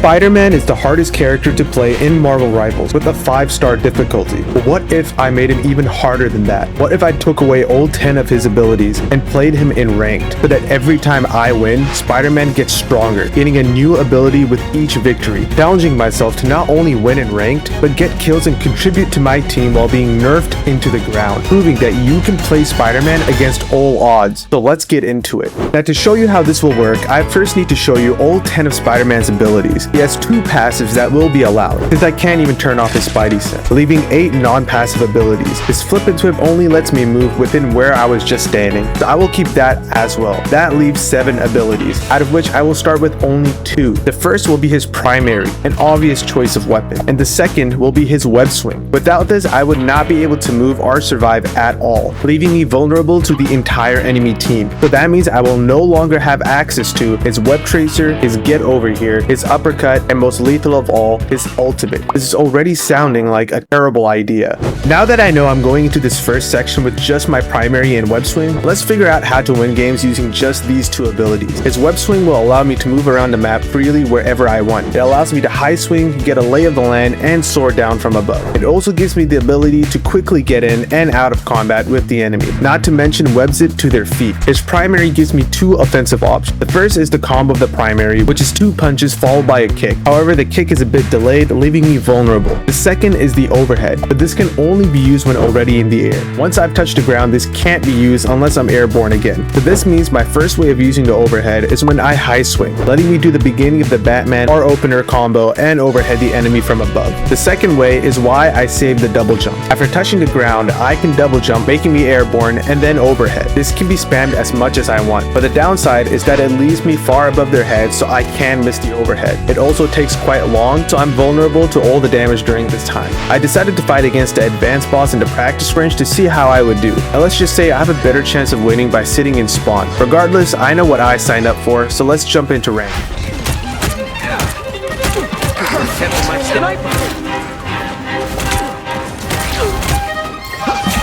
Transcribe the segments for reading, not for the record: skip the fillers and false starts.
Spider-Man is the hardest character to play in Marvel Rivals with a 5-star difficulty. But what if I made him even harder than that? What if I took away all 10 of his abilities and played him in ranked, so that every time I win, Spider-Man gets stronger, gaining a new ability with each victory, challenging myself to not only win in ranked, but get kills and contribute to my team while being nerfed into the ground, proving that you can play Spider-Man against all odds. So let's get into it. Now, to show you how this will work, I first need to show you all 10 of Spider-Man's abilities. He has 2 passives that will be allowed, since I can't even turn off his Spidey sense, leaving 8 non-passive abilities. His Flip and Twip only lets me move within where I was just standing, so I will keep that as well. That leaves 7 abilities, out of which I will start with only 2. The first will be his primary, an obvious choice of weapon, and the second will be his web swing. Without this, I would not be able to move or survive at all, leaving me vulnerable to the entire enemy team. So that means I will no longer have access to his web tracer, his get over here, his uppercut, and most lethal of all, his ultimate. This is already sounding like a terrible idea. Now that I know I'm going into this first section with just my primary and web swing, let's figure out how to win games using just these 2 abilities. His web swing will allow me to move around the map freely wherever I want. It allows me to high swing, get a lay of the land, and soar down from above. It also gives me the ability to quickly get in and out of combat with the enemy, not to mention web zip to their feet. His primary gives me 2 offensive options. The first is the combo of the primary, which is 2 punches followed by a kick. However, the kick is a bit delayed, leaving me vulnerable. The second is the overhead, but this can only be used when already in the air. Once I've touched the ground, this can't be used unless I'm airborne again. So this means my first way of using the overhead is when I high swing, letting me do the beginning of the Batman or opener combo and overhead the enemy from above. The second way is why I save the double jump. After touching the ground, I can double jump, making me airborne, and then overhead. This can be spammed as much as I want, but the downside is that it leaves me far above their heads, so I can miss the overhead. It also takes quite long, so I'm vulnerable to all the damage during this time. I decided to fight against the advanced boss in the practice range to see how I would do. Now let's just say I have a better chance of winning by sitting in spawn. Regardless, I know what I signed up for, so let's jump into rank.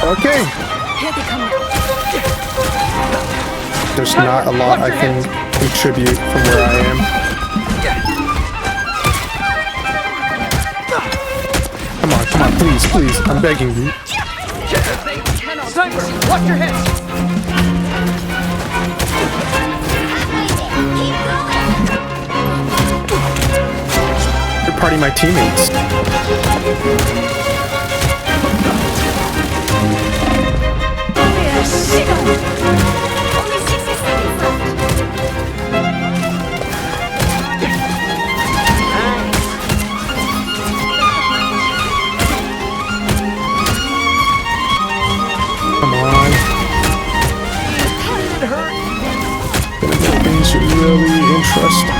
Okay. There's not a lot I can contribute from where I am. Come on, please, I'm begging you. Sniper, watch your head. Third party my teammates. Come on. Things are really interesting.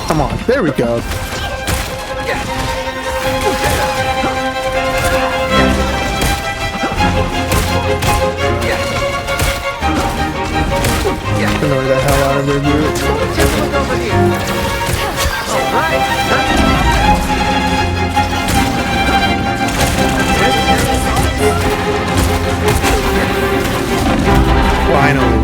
Come on, there we go. Annoy the hell out of their dude. Finally.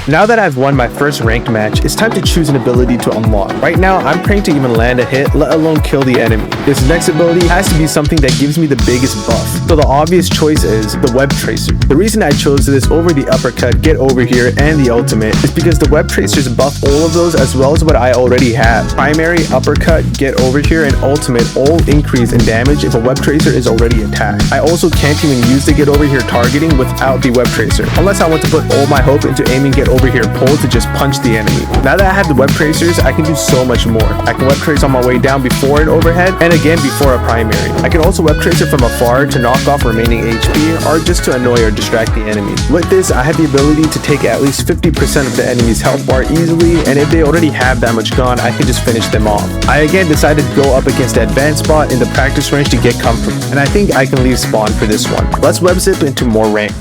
Now that I've won my first ranked match, it's time to choose an ability to unlock. Right now, I'm praying to even land a hit, let alone kill the enemy. This next ability has to be something that gives me the biggest buff. So the obvious choice is the web tracer. The reason I chose this over the uppercut, get over here, and the ultimate is because the web tracers buff all of those as well as what I already have. Primary, uppercut, get over here, and ultimate all increase in damage if a web tracer is already attacked. I also can't even use the get over here targeting without the web tracer, unless I want to put all my hope into aiming get over here pull to just punch the enemy. Now that I have the web tracers, I can do so much more. I can web trace on my way down before an overhead, and again before a primary. I can also web tracer from afar to knock off remaining HP, or just to annoy or distract the enemy. With this, I have the ability to take at least 50% of the enemy's health bar easily, and if they already have that much gone, I can just finish them off. I again decided to go up against the advanced spot in the practice range to get comfort, and I think I can leave spawn for this one. Let's web zip into more rank.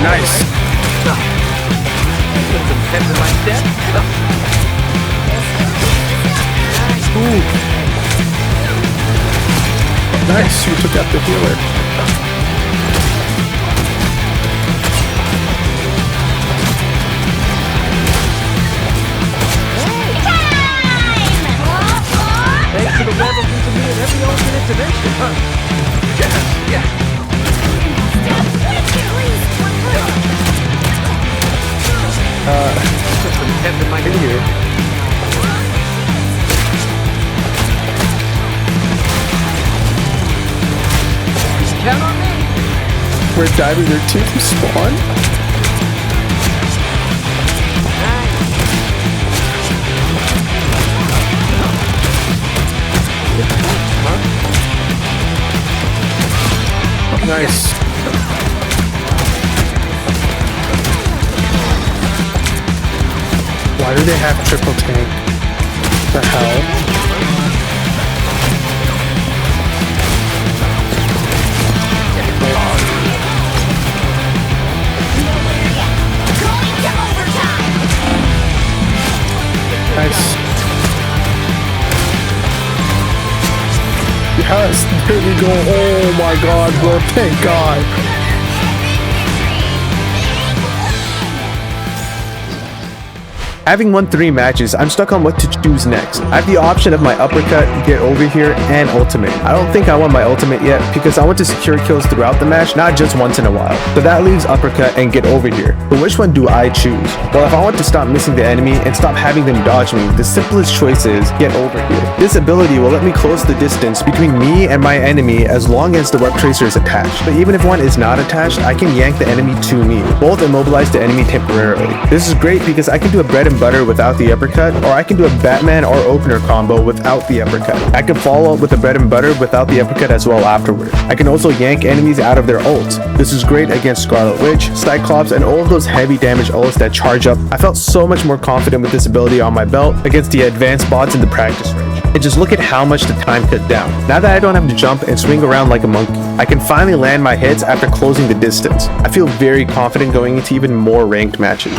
Nice. Put some pep in my step. Ooh. Nice, you took out the healer. Thanks to the web of me in every alternate dimension, huh? Yeah. Put some pep in my Here. Count on me. We're diving their teeth to spawn. Nice. Why do they have triple tank? The hell? Nice. Yes, there we go. Oh my god, bro. Thank God. Having won 3 matches, I'm stuck on what to choose next. I have the option of my uppercut, get over here, and ultimate. I don't think I want my ultimate yet because I want to secure kills throughout the match, not just once in a while. So that leaves uppercut and get over here. But which one do I choose? Well, if I want to stop missing the enemy and stop having them dodge me, the simplest choice is get over here. This ability will let me close the distance between me and my enemy as long as the web tracer is attached. But even if one is not attached, I can yank the enemy to me. Both immobilize the enemy temporarily. This is great because I can do a bread and butter without the uppercut, or I can do a Batman or opener combo without the uppercut. I can follow up with a bread and butter without the uppercut as well afterward. I can also yank enemies out of their ults. This is great against Scarlet Witch, Cyclops, and all of those heavy damage ults that charge up. I felt so much more confident with this ability on my belt against the advanced bots in the practice range. And just look at how much the time cut down. Now that I don't have to jump and swing around like a monkey, I can finally land my hits after closing the distance. I feel very confident going into even more ranked matches.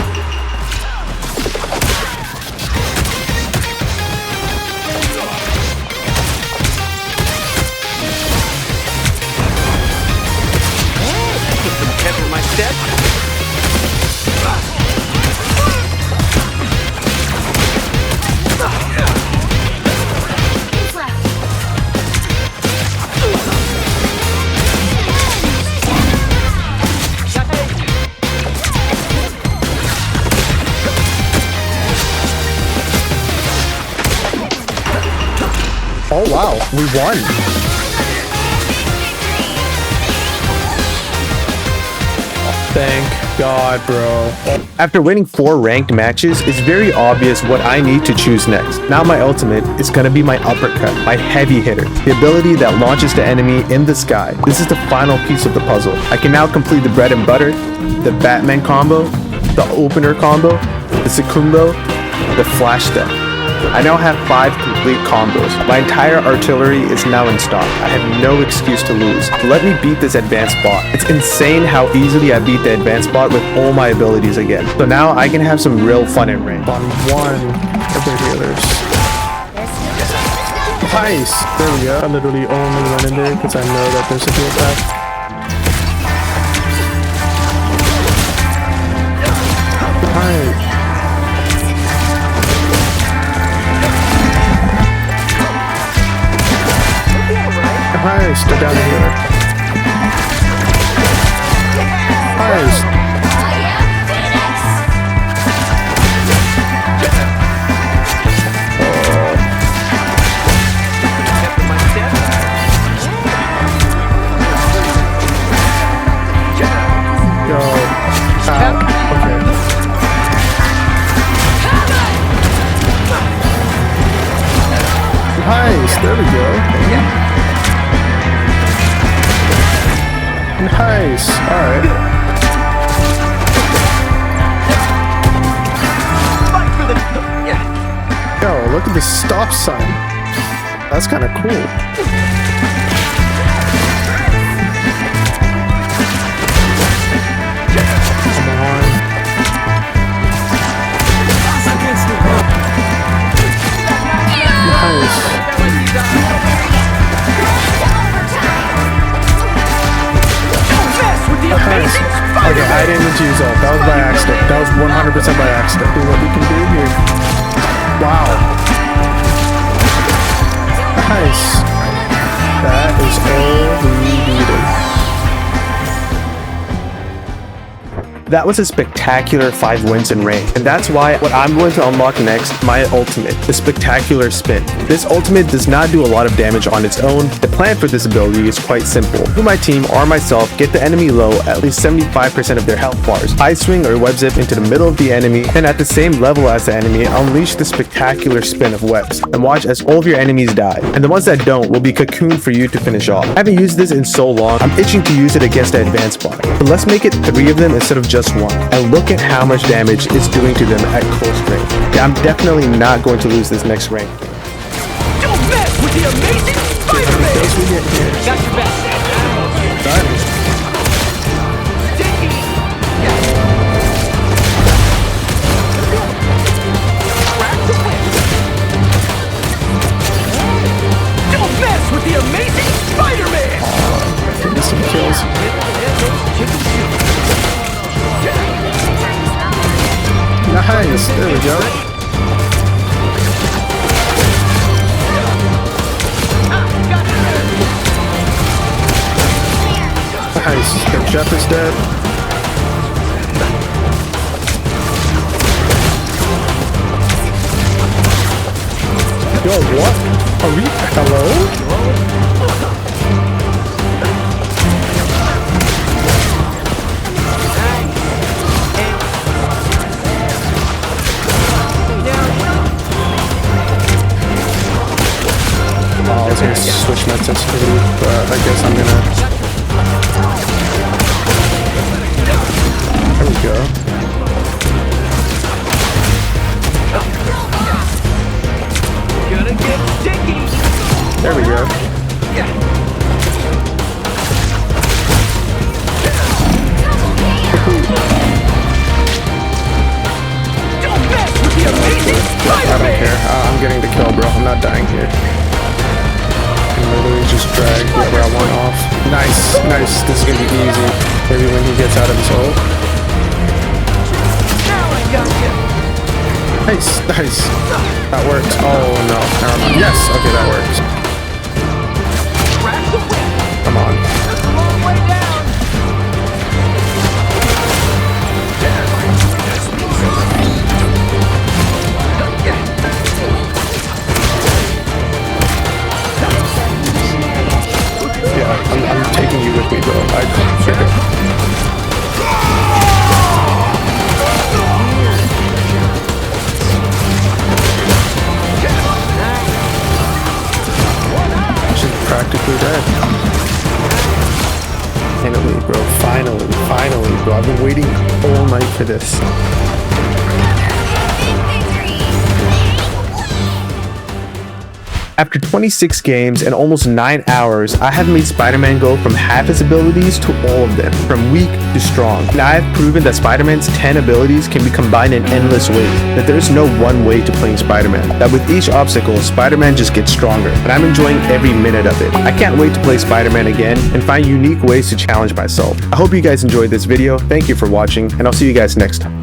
Oh wow, we won! Thank God, bro. After winning 4 ranked matches, it's very obvious what I need to choose next. Now my ultimate is gonna be my uppercut, my heavy hitter, the ability that launches the enemy in the sky. This is the final piece of the puzzle. I can now complete the bread and butter, the Batman combo, the opener combo, the Secundo, the flash step. I now have 5 complete combos. My entire artillery is now in stock. I have no excuse to lose. Let me beat this advanced bot. It's insane how easily I beat the advanced bot with all my abilities again. So now I can have some real fun in range. On one of the healers. Nice! There we go. I literally only went in there because I know that there's a heal pack. Nice. Nice, they're down here. Nice. Yo. Okay. Nice, there we go. Nice. Alright. Yo, look at the stop sign. That's kind of cool. Nice. Okay, I didn't mean to use ult. That was by accident. That was 100% by accident. See what we can do here. Wow. Nice. That is all we needed. That was a spectacular 5 wins in rank, and that's why what I'm going to unlock next, my ultimate, the spectacular spin. This ultimate does not do a lot of damage on its own. The plan for this ability is quite simple. You, my team, or myself get the enemy low at least 75% of their health bars. I swing or web zip into the middle of the enemy, and at the same level as the enemy, unleash the spectacular spin of webs, and watch as all of your enemies die. And the ones that don't will be cocooned for you to finish off. I haven't used this in so long, I'm itching to use it against the advanced bot. But let's make it 3 of them instead of just 1. And look at how much damage it's doing to them at close range. Yeah, I'm definitely not going to lose this next rank. Don't mess with the amazing Spiderman! Got your back. Sticky! Crack the whip! Don't mess with the amazing Spiderman! Get some kills. Nice, there we go. Nice, the chef is dead. Yo, what? Are we? Hello? I was gonna switch my sensitivity, but I guess I'm gonna... There we go. Gonna get sticky! There we go. Don't mess with the amazing I don't care. I'm getting the kill, bro. I'm not dying here. Literally just drag whoever I want off. Nice, nice. This is gonna be easy. Maybe when he gets out of his ult. Now I got you! Nice, nice. That worked. Oh no, never mind. Yes, okay, that worked. Crack the whip! Come on. That's a long way down! Yeah, I'm taking you with me, bro. I couldn't figure it. She's practically dead. Finally, bro. Finally, bro. I've been waiting all night for this. After 26 games and almost 9 hours, I have made Spider-Man go from half his abilities to all of them, from weak to strong. And I have proven that Spider-Man's 10 abilities can be combined in endless ways, that there is no one way to playing Spider-Man, that with each obstacle, Spider-Man just gets stronger, and I'm enjoying every minute of it. I can't wait to play Spider-Man again and find unique ways to challenge myself. I hope you guys enjoyed this video, thank you for watching, and I'll see you guys next time.